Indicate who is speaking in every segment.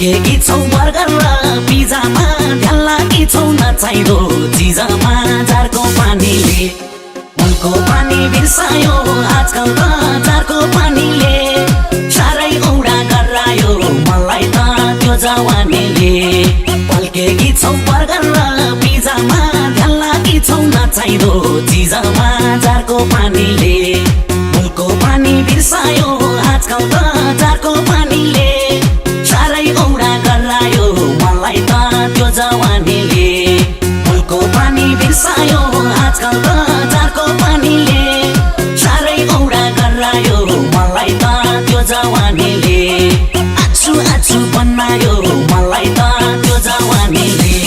Speaker 1: फर्केकी छौ बर्गर र पिज्जामा ध्यान लागी छौ नचाहिँदो चिजमा जारको पानीले उनको पानी बिर्सायो आजकल त जारको पानीले साह्रै औडा गरायो मलाई त त्यो जवानीले फर्केकी छौ बर्गर र पिज्जामा ध्यान लागी छौ नचाहिँदो चिजमा जारको पानीले उनको पानी बिर्सायो आजकल त जारको पानीले साह्रै औडा गरायो मलाई त त्यो जवानीले उनको पानी बिर्सायो आजकल त जारको पानीले साह्रै औडा गरायो मलाई त त्यो जवानीले आछु आछु बनायो मलाई त त्यो जवानीले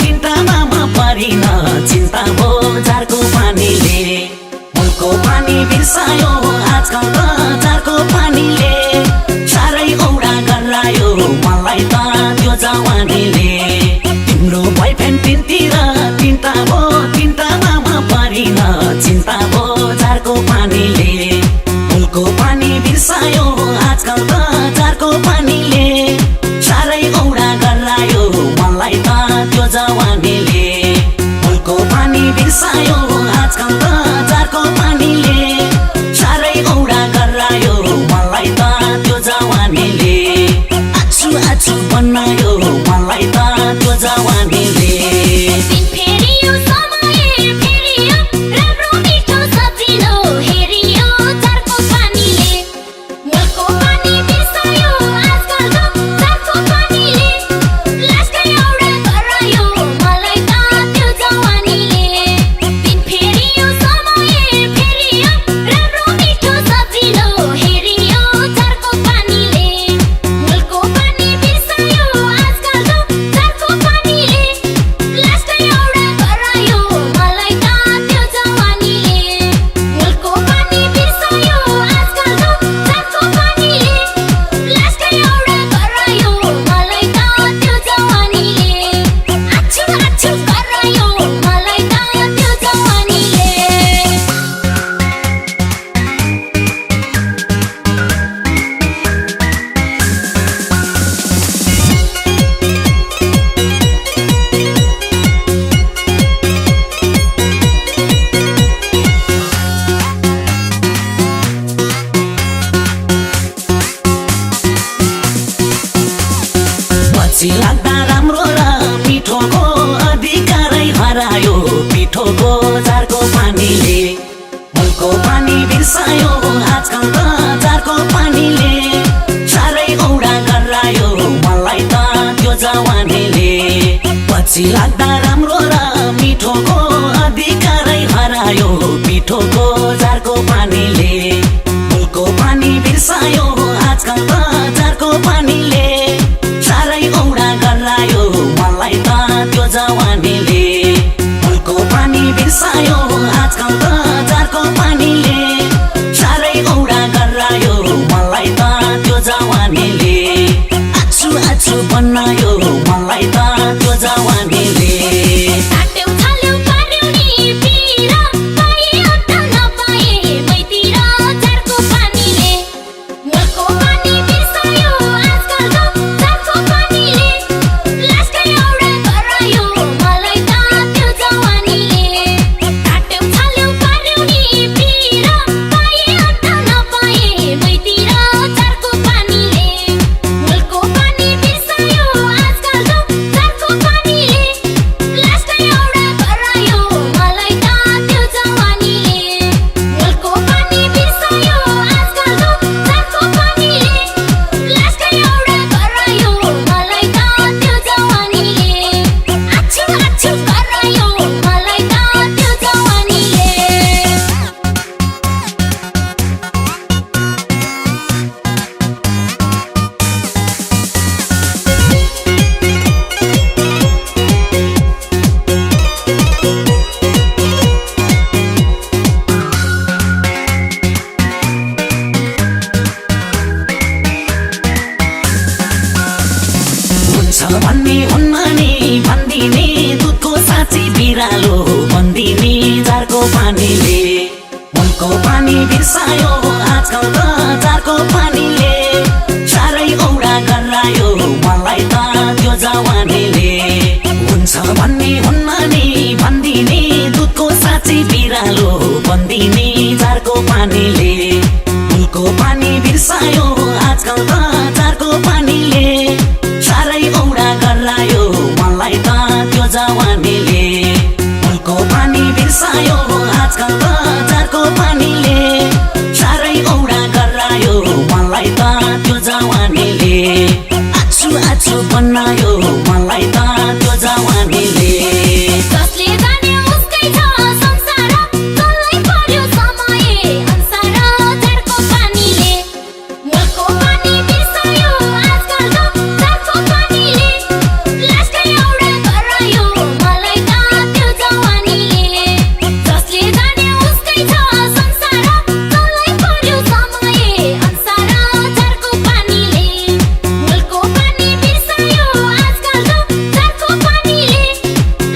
Speaker 1: चिन्ता मामा परिन चिन्ता भो जारको पानीले उनको पानी बिर्सायो आजकल त जारको पानीले साह्रै औडा गरायो मलाई त त्यो जवानीले तिम्रो बोयफ्रेन्ड तिनतिर चिन्ता मामा परिन चिन्ता भो जारको पानीले उनको पानी बिर्सायो आजकल त जारको पानीले साह्रै औडा गरायो मलाई त त्यो जवानीले उनको पानी बिर्सायो आजकल त जारको पानीले साह्रै औडा गरायो मलाई त त्यो जवानीले आछु आछु बनायो मलाई त त्यो जवानीले लाग्दा राम्रो र मिठोको अधिकारै हरायो पिठोको जारको पानीले उनको पानी बिर्सायो आजकल त जारको पानीले साह्रै औडा गरायो मलाई त त्यो जवानीले पछि लाग्दा राम्रो र मिठोको अधिकारै हरायो पिठोको जारको पानीले उनको पानी बिर्सायो आजकल त जारको पानीले साह्रै औडा गरायो मलाई त त्यो जवानीले उनको पानी बिर्सायो आजकल त जारको पानीले साह्रै औडा गरायो मलाई त त्यो जवानीले आछु आछु बनायो मलाई त त्यो जवानीले
Speaker 2: पानीले
Speaker 1: भन्ने हुन्न नि भन्दिने दुधको साँची बिरालो भन्दिने जारको पानीले मुलको पानी बिर्सायो आजकल त जारको पानीले साह्रै औडा गरायो मलाई त त्यो जवानीले हुन्छ भन्ने हुन्न नि भन्दिने दुधको साँची बिरालो भन्दिने जारको पानीले मुलको पानी बिर्सायो आजकल त जारको पानीले साह्रै औडा गरायो मलाई त त्यो जवानीले मुलको पानी बिर्सायो आजकल त जारको पानीले साह्रै औडा गरायो मलाई त त्यो जवानीले आछु आछु बनायो मलाई त त्यो जवानीले
Speaker 2: कसले जाने उसकै छ संसार चल्नै पर्यो समय अनुसार जारको पानीले मुलको पानी बिर्सायो आजकल त जारको पानीले लास्टै औडा गरायो मलाई त त्यो जवानीले कसले जाने उसकै छ संसार चल्नै पर्यो समय अनुसार जारको पानीले मुलको पानी बिर्सायो आजकल त जारको पानीले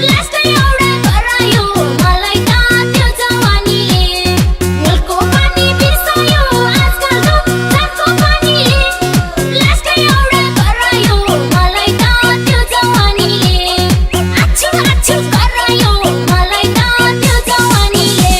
Speaker 2: लास्टै औडा गरायो मलाई त त्यो जवानीले मुलको पानी बिर्सायो आजकल त जारको पानीले लास्टै औडा गरायो मलाई त त्यो जवानीले आछु आछु गरायो मलाई त त्यो जवानीले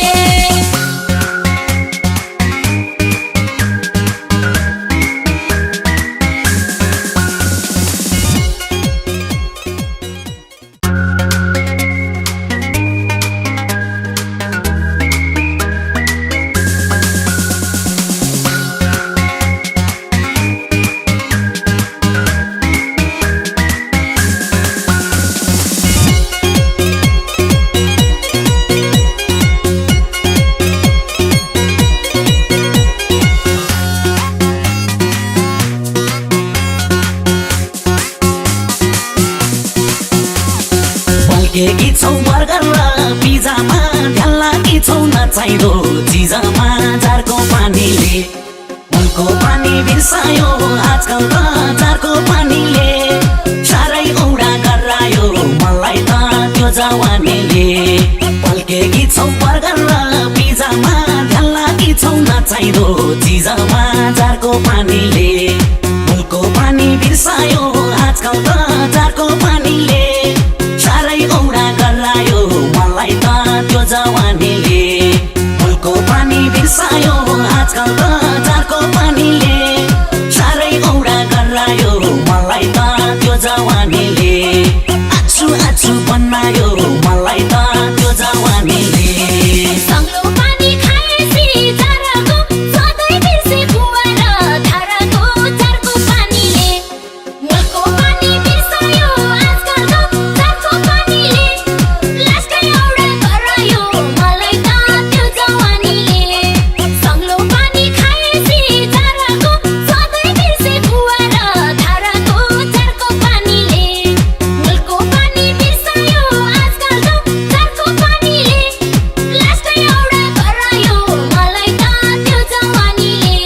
Speaker 1: पल्केकी छौ बर्गर र पिजामा ध्यान लागी छौ नचाहिँदो चिजमा जारको पानीले मुलको पानी बिर्सायो आजकल त जारको पानीले साह्रै औडा गरायो मलाई त त्यो जवानीले पल्केकी छौ बर्गर र पिजामा ध्यान लागी छौ नचाहिँदो चिजमा जारको पानीले मुलको पानी बिर्सायो आजकल त जारको पानीले साह्रै औडा गरायो मलाई त त्यो जवानीले मुलको पानी बिर्सायो आजकल त जारको पानीले साह्रै औडा गरायो मलाई त त्यो जवानीले आछु आछु बनायो मलाई त त्यो जवानीले
Speaker 2: सङ्लो पानी खाएपछि जारको सधैँ बिर्से कुवा र धाराको जारको पानीले मुलको पानी बिर्सायो आजकल त जारको पानीले लास्टै औडा गरायो मलाई त त्यो जवानीले सङ्लो पानी खाएपछि जारको सधैँ बिर्से कुवा र धाराको जारको पानीले मुलको पानी बिर्सायो आजकल त जारको पानीले लास्टै औडा गरायो मलाई त त्यो जवानीले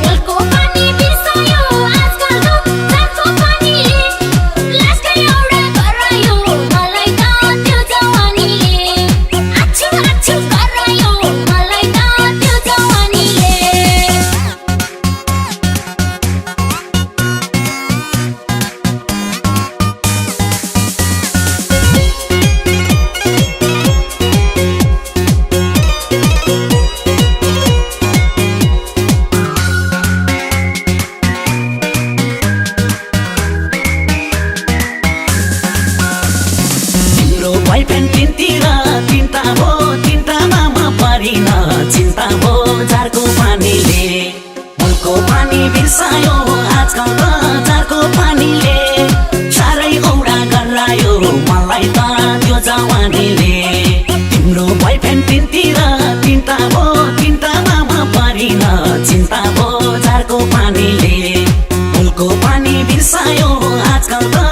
Speaker 2: मुलको पानी बिर्सायो आजकल त जारको पानीले लास्टै औडा गरायो मलाई त त्यो जवानीले आछु आछु गरायो मलाई त त्यो जवानीले
Speaker 1: तिम्रो बोयफ्रेन्ड तिनतिर तिनता भो तिनतामा म परिन चिन्ता भो जारको पानीले मुलको पानी बिर्सायो आजकल त जारको पानीले साह्रै औडा गरायो मलाई त त्यो जवानीले तिम्रो बोयफ्रेन्ड तिनतिर तिनता भो तिनतामा म परिन चिन्ता भो जारको पानीले मुलको पानी बिर्सायो आजकल त